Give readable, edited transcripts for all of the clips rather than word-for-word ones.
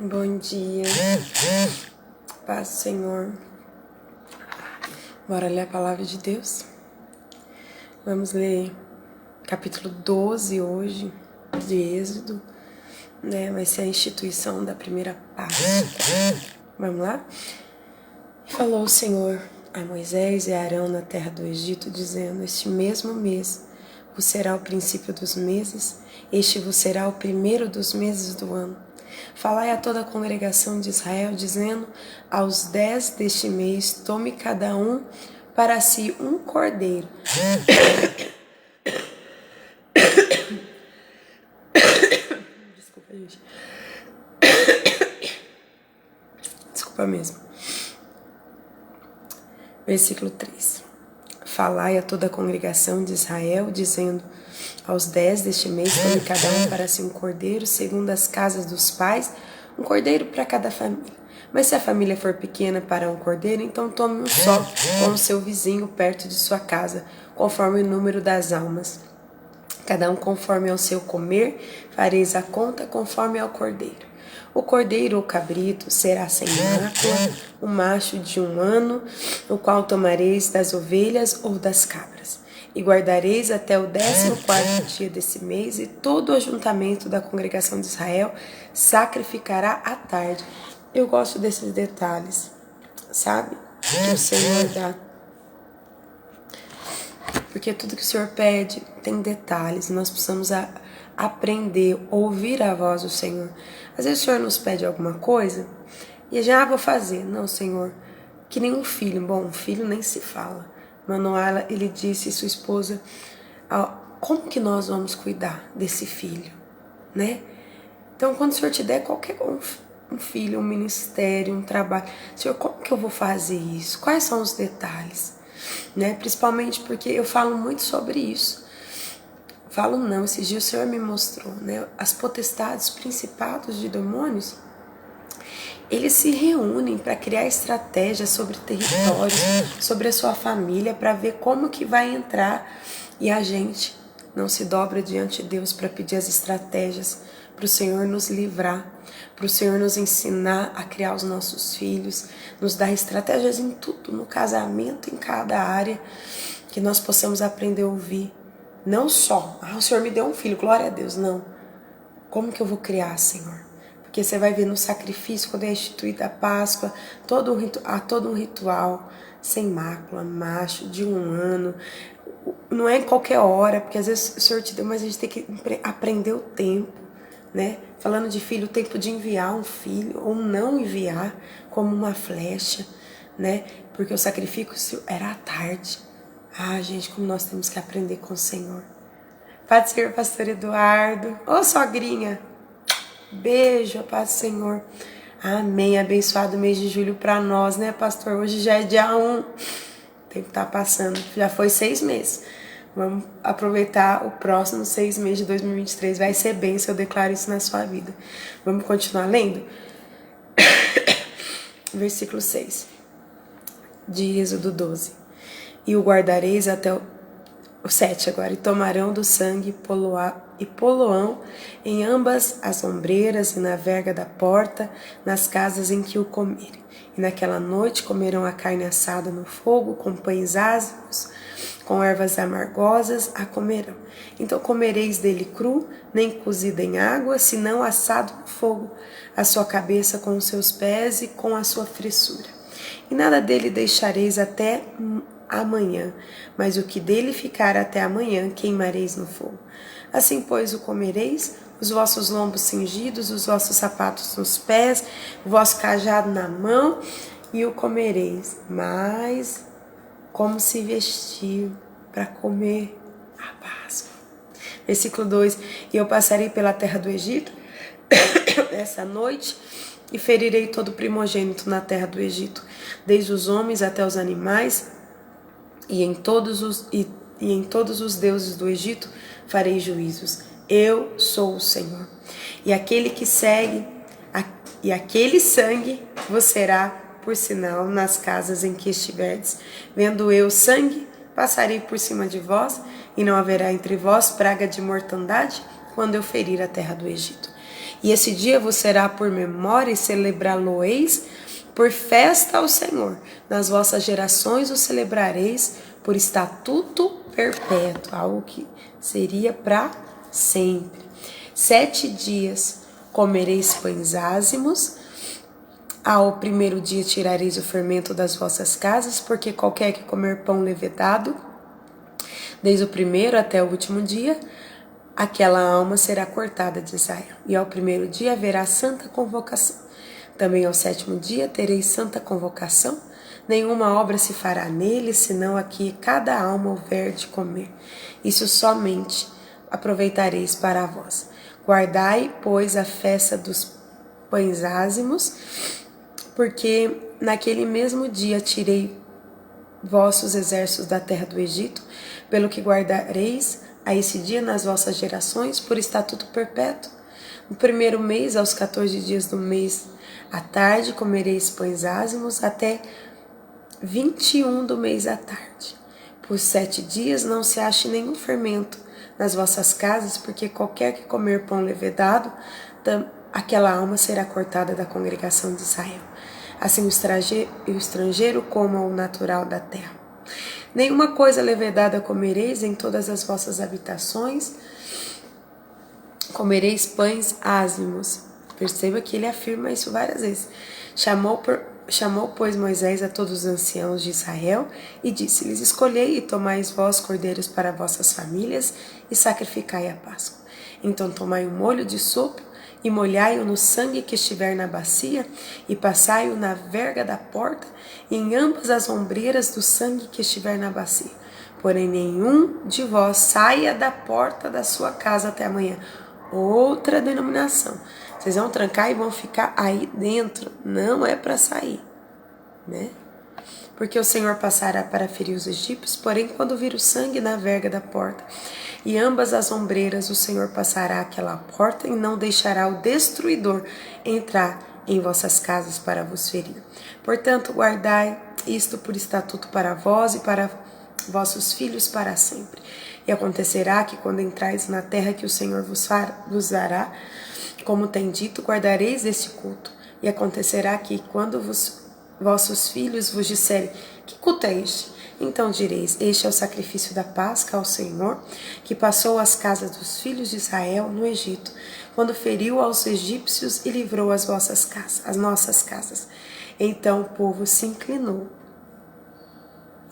Bom dia, paz do Senhor. Bora ler a palavra de Deus. Vamos ler capítulo 12 hoje, de Êxodo, né? Vai ser a instituição da primeira Páscoa. Vamos lá? Falou o Senhor a Moisés e a Arão na terra do Egito, dizendo: este mesmo mês vos será o princípio dos meses, este vos será o primeiro dos meses do ano. Falai a toda a congregação de Israel, dizendo: aos 10 deste mês, tome cada um para si um cordeiro. Desculpa, gente. Desculpa mesmo. Versículo 3. Falai a toda a congregação de Israel, dizendo: aos 10 deste mês, tome cada um para si um cordeiro, segundo as casas dos pais, um cordeiro para cada família. Mas se a família for pequena para um cordeiro, então tome um só com o seu vizinho perto de sua casa, conforme o número das almas. Cada um conforme ao seu comer, fareis a conta conforme ao cordeiro. O cordeiro ou cabrito será sem mácula, o macho de 1 ano, o qual tomareis das ovelhas ou das cabras. E guardareis até o 14º dia desse mês, e todo o ajuntamento da congregação de Israel sacrificará à tarde. Eu gosto desses detalhes, sabe? Que o Senhor dá. Porque tudo que o Senhor pede tem detalhes, nós precisamos aprender, ouvir a voz do Senhor. Às vezes o Senhor nos pede alguma coisa e já vou fazer. Não, Senhor, que nem um filho. Bom, um filho nem se fala. Manoela, ele disse, sua esposa, como que nós vamos cuidar desse filho, né? Então, quando o Senhor te der qualquer um filho, um ministério, um trabalho, Senhor, como que eu vou fazer isso? Quais são os detalhes? Né? Principalmente porque eu falo muito sobre isso. Falo não, esses dias o Senhor me mostrou, né? As potestades, principados de demônios, eles se reúnem para criar estratégias sobre territórios, sobre a sua família, para ver como que vai entrar, e a gente não se dobra diante de Deus para pedir as estratégias, para o Senhor nos livrar, para o Senhor nos ensinar a criar os nossos filhos, nos dar estratégias em tudo, no casamento, em cada área, que nós possamos aprender a ouvir. Não só, o Senhor me deu um filho, glória a Deus, não. Como que eu vou criar, Senhor? Porque você vai ver no sacrifício, quando é instituída a Páscoa, há todo um ritual, sem mácula, macho, de 1 ano. Não é em qualquer hora, porque às vezes o Senhor te deu, mas a gente tem que aprender o tempo, né? Falando de filho, o tempo de enviar um filho ou não enviar, como uma flecha, né? Porque o sacrifício era à tarde. Gente, como nós temos que aprender com o Senhor. Paz do Senhor, pastor Eduardo. Ô, sogrinha. Beijo, paz do Senhor. Amém. Abençoado mês de julho para nós, né, pastor? Hoje já é dia 1. O tempo tá passando. Já foi 6 meses. Vamos aproveitar o próximo 6 meses de 2023. Vai ser bênção, eu declaro isso na sua vida. Vamos continuar lendo? Versículo 6 de Êxodo 12. E o guardareis até o 7 agora. E tomarão do sangue e poloão em ambas as ombreiras e na verga da porta, nas casas em que o comerem. E naquela noite comerão a carne assada no fogo, com pães ázimos, com ervas amargosas a comerão. Então comereis dele cru, nem cozido em água, senão assado no fogo, a sua cabeça com os seus pés e com a sua fressura. E nada dele deixareis até amanhã, mas o que dele ficar até amanhã queimareis no fogo. Assim, pois, o comereis, os vossos lombos cingidos, os vossos sapatos nos pés, o vosso cajado na mão, e o comereis, mas como se vestiu para comer a Páscoa. Versículo 2: E eu passarei pela terra do Egito essa noite, e ferirei todo primogênito na terra do Egito, desde os homens até os animais, e em todos os deuses do Egito farei juízos. Eu sou o Senhor. E aquele sangue vos será por sinal nas casas em que estiverdes. Vendo eu sangue, passarei por cima de vós, e não haverá entre vós praga de mortandade, quando eu ferir a terra do Egito. E esse dia vos será por memória e celebrá-lo-eis por festa ao Senhor. Nas vossas gerações o celebrareis por estatuto perpétuo, algo que seria para sempre. 7 dias comereis pães ázimos. Ao primeiro dia tirareis o fermento das vossas casas, porque qualquer que comer pão levedado, desde o primeiro até o último dia, aquela alma será cortada de Israel. E ao primeiro dia haverá santa convocação. Também ao 7º dia tereis santa convocação. Nenhuma obra se fará nele, senão a que cada alma houver de comer. Isso somente aproveitareis para vós. Guardai, pois, a festa dos pães ázimos, porque naquele mesmo dia tirei vossos exércitos da terra do Egito, pelo que guardareis a esse dia nas vossas gerações por estatuto perpétuo. No primeiro mês, aos 14 dias do mês, à tarde, comereis pães ázimos até 21 do mês à tarde. Por 7 dias não se ache nenhum fermento nas vossas casas, porque qualquer que comer pão levedado, aquela alma será cortada da congregação de Israel. Assim o estrangeiro coma o natural da terra. Nenhuma coisa levedada comereis em todas as vossas habitações. Comereis pães ázimos. Perceba que ele afirma isso várias vezes. Chamou, pois, Moisés a todos os anciãos de Israel e disse-lhes: escolhei e tomai vós cordeiros para vossas famílias e sacrificai a Páscoa. Então tomai um molho de sopro e molhai-o no sangue que estiver na bacia, e passai-o na verga da porta, e em ambas as ombreiras do sangue que estiver na bacia. Porém, nenhum de vós saia da porta da sua casa até amanhã. Outra denominação. Vocês vão trancar e vão ficar aí dentro. Não é para sair, né? Porque o Senhor passará para ferir os egípcios, porém, quando vir o sangue na verga da porta e ambas as ombreiras, o Senhor passará aquela porta e não deixará o destruidor entrar em vossas casas para vos ferir. Portanto, guardai isto por estatuto para vós e para vossos filhos para sempre. E acontecerá que quando entrais na terra que o Senhor vos dará, como tem dito, guardareis este culto. E acontecerá que quando vossos filhos vos disserem: que culto é este? Então direis: este é o sacrifício da Páscoa ao Senhor, que passou às casas dos filhos de Israel no Egito, quando feriu aos egípcios e livrou as vossas casas, as nossas casas. Então o povo se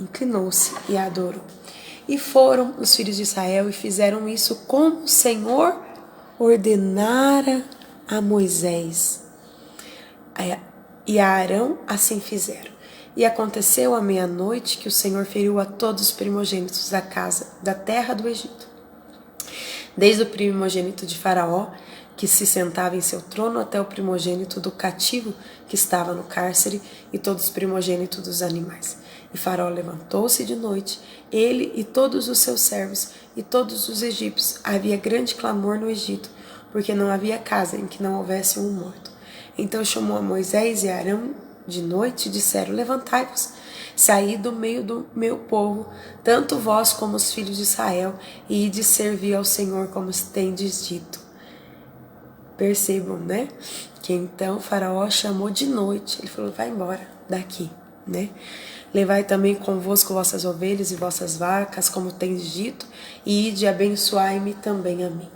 inclinou-se e adorou. E foram os filhos de Israel e fizeram isso como o Senhor ordenara a Moisés. E a Arão assim fizeram. E aconteceu à meia-noite que o Senhor feriu a todos os primogênitos da casa, da terra do Egito, desde o primogênito de Faraó, que se sentava em seu trono, até o primogênito do cativo que estava no cárcere, e todos os primogênitos dos animais. E Faraó levantou-se de noite, ele e todos os seus servos, e todos os egípcios. Havia grande clamor no Egito, porque não havia casa em que não houvesse um morto. Então chamou a Moisés e a Arão de noite e disseram: levantai-vos, saí do meio do meu povo, tanto vós como os filhos de Israel, e ide servir ao Senhor como tendes dito. Percebam, né? Que então Faraó chamou de noite. Ele falou: vai embora daqui, né? Levai também convosco vossas ovelhas e vossas vacas, como tendes dito, e ide abençoai-me também a mim.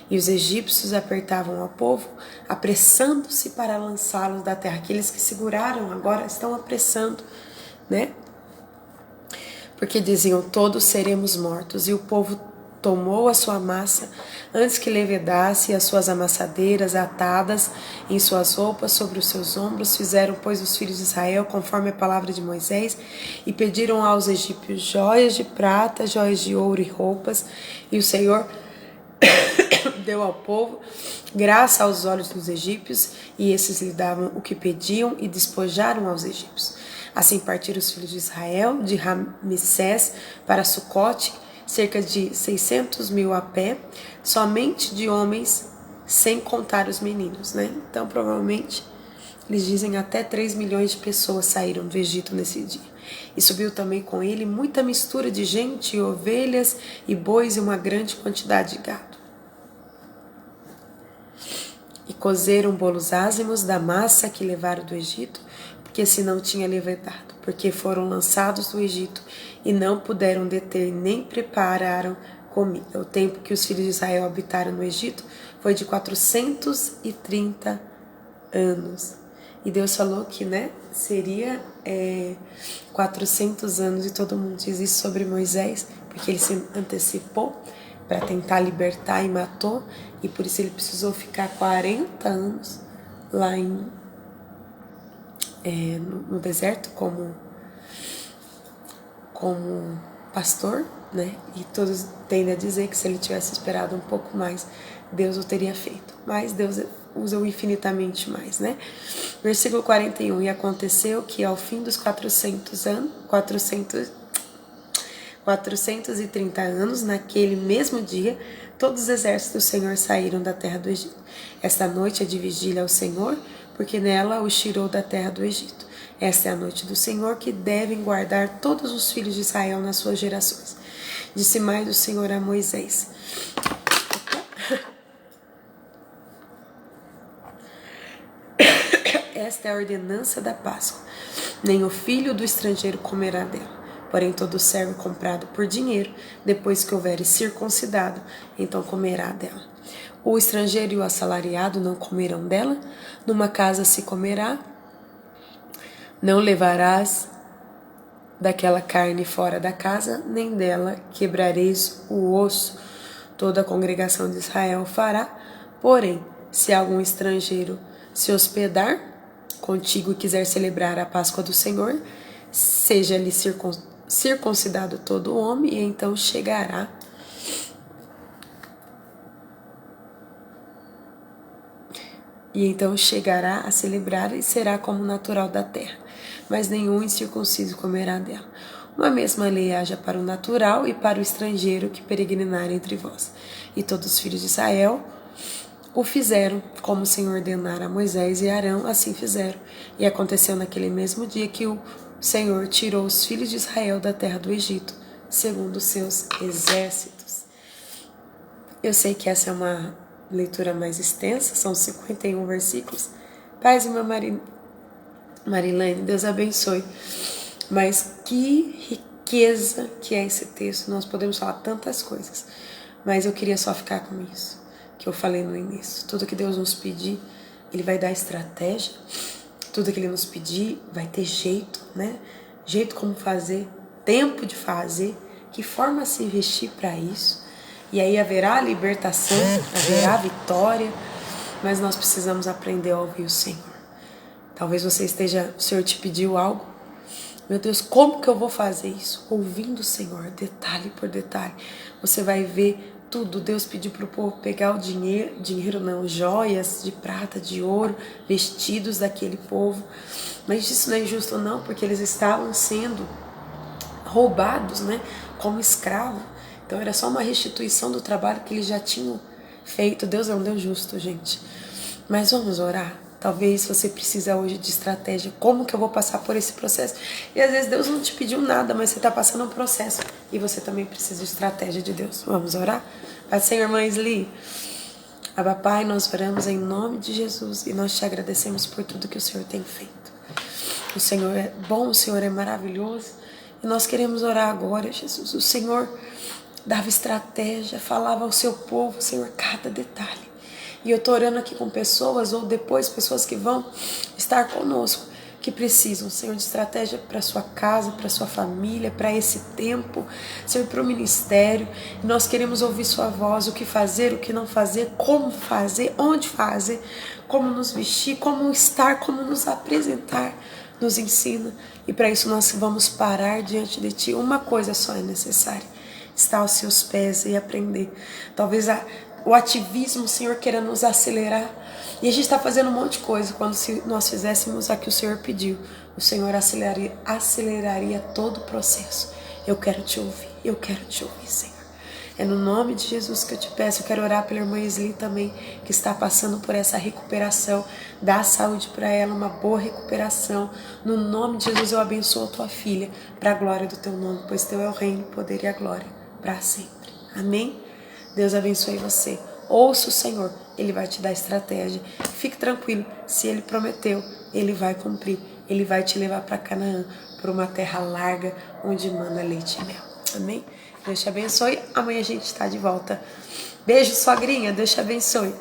E os egípcios apertavam ao povo, apressando-se para lançá-los da terra. Aqueles que seguraram agora estão apressando, né? Porque diziam: todos seremos mortos. E o povo tomou a sua massa antes que levedasse, as suas amassadeiras atadas em suas roupas sobre os seus ombros. Fizeram, pois, os filhos de Israel conforme a palavra de Moisés, e pediram aos egípcios joias de prata, joias de ouro e roupas. E o Senhor deu ao povo graça aos olhos dos egípcios, e esses lhe davam o que pediam e despojaram aos egípcios. Assim partiram os filhos de Israel de Ramsés para Sucote, cerca de 600.000 a pé, somente de homens, sem contar os meninos, né? Então, provavelmente, eles dizem até 3 milhões de pessoas saíram do Egito nesse dia. E subiu também com ele muita mistura de gente, e ovelhas e bois, e uma grande quantidade de gado. E cozeram bolos ázimos da massa que levaram do Egito, porque se não tinha levedado, porque foram lançados do Egito e não puderam deter nem prepararam comida. O tempo que os filhos de Israel habitaram no Egito foi de 430 anos. E Deus falou que, seria 400 anos, e todo mundo diz isso sobre Moisés, porque ele se antecipou para tentar libertar e matou, e por isso ele precisou ficar 40 anos lá no deserto como pastor, E todos tendem a dizer que se ele tivesse esperado um pouco mais, Deus o teria feito. Mas Deus usa o infinitamente mais, Versículo 41. E aconteceu que ao fim dos 430 anos, naquele mesmo dia, todos os exércitos do Senhor saíram da terra do Egito. Esta noite é de vigília ao Senhor, porque nela os tirou da terra do Egito. Esta é a noite do Senhor, que devem guardar todos os filhos de Israel nas suas gerações. Disse mais o Senhor a Moisés: esta é a ordenança da Páscoa. Nem o filho do estrangeiro comerá dela. Porém, todo servo comprado por dinheiro, depois que houver circuncidado, então comerá dela. O estrangeiro e o assalariado não comerão dela. Numa casa se comerá. Não levarás daquela carne fora da casa, nem dela quebrareis o osso. Toda a congregação de Israel fará. Porém, se algum estrangeiro se hospedar contigo e quiser celebrar a Páscoa do Senhor, seja-lhe circuncidado todo homem, e então chegará a celebrar, e será como natural da terra, mas nenhum incircunciso comerá dela. Uma mesma lei haja para o natural e para o estrangeiro que peregrinar entre vós. E todos os filhos de Israel o fizeram, como o Senhor ordenara a Moisés e Arão, assim fizeram. E aconteceu naquele mesmo dia que o Senhor tirou os filhos de Israel da terra do Egito, segundo os seus exércitos. Eu sei que essa é uma leitura mais extensa, são 51 versículos. Paz, irmã Marilene, Deus abençoe. Mas que riqueza que é esse texto, nós podemos falar tantas coisas, mas eu queria só ficar com isso, que eu falei no início. Tudo que Deus nos pedir, Ele vai dar estratégia. Tudo que Ele nos pedir vai ter jeito, Jeito como fazer, tempo de fazer, que forma se vestir para isso. E aí haverá libertação, haverá vitória, mas nós precisamos aprender a ouvir o Senhor. Talvez o Senhor te pediu algo. Meu Deus, como que eu vou fazer isso? Ouvindo o Senhor, detalhe por detalhe. Você vai ver tudo. Deus pediu para o povo pegar o dinheiro não, joias de prata, de ouro, vestidos daquele povo. Mas isso não é injusto não, porque eles estavam sendo roubados, como escravo. Então era só uma restituição do trabalho que eles já tinham feito. Deus é um Deus justo, gente. Mas vamos orar. Talvez você precise hoje de estratégia. Como que eu vou passar por esse processo? E às vezes Deus não te pediu nada, mas você está passando um processo. E você também precisa de estratégia de Deus. Vamos orar? Pai, Senhor, irmã Isli. Abba, Pai, nós oramos em nome de Jesus. E nós te agradecemos por tudo que o Senhor tem feito. O Senhor é bom, o Senhor é maravilhoso. E nós queremos orar agora, Jesus. O Senhor dava estratégia, falava ao seu povo, Senhor, cada detalhe. E eu estou orando aqui com pessoas, ou depois pessoas que vão estar conosco, que precisam, Senhor, de estratégia para sua casa, para sua família, para esse tempo, Senhor, para o ministério. E nós queremos ouvir sua voz, o que fazer, o que não fazer, como fazer, onde fazer, como nos vestir, como estar, como nos apresentar. Nos ensina. E para isso nós vamos parar diante de Ti. Uma coisa só é necessária: estar aos Seus pés e aprender. Talvez o ativismo, Senhor, queira nos acelerar. E a gente está fazendo um monte de coisa. Quando nós fizéssemos a que o Senhor pediu, o Senhor aceleraria todo o processo. Eu quero Te ouvir. Eu quero Te ouvir, Senhor. É no nome de Jesus que eu te peço. Eu quero orar pela irmã Isli também, que está passando por essa recuperação. Dá saúde para ela, uma boa recuperação. No nome de Jesus eu abençoo a tua filha, para a glória do teu nome, pois teu é o reino, o poder e a glória, para sempre. Amém? Deus abençoe você. ouça o Senhor, Ele vai te dar estratégia. Fique tranquilo, se Ele prometeu, Ele vai cumprir. Ele vai te levar para Canaã, para uma terra larga, onde mana leite e mel. Amém? Deus te abençoe. Amanhã a gente está de volta. Beijo, sogrinha. Deus te abençoe.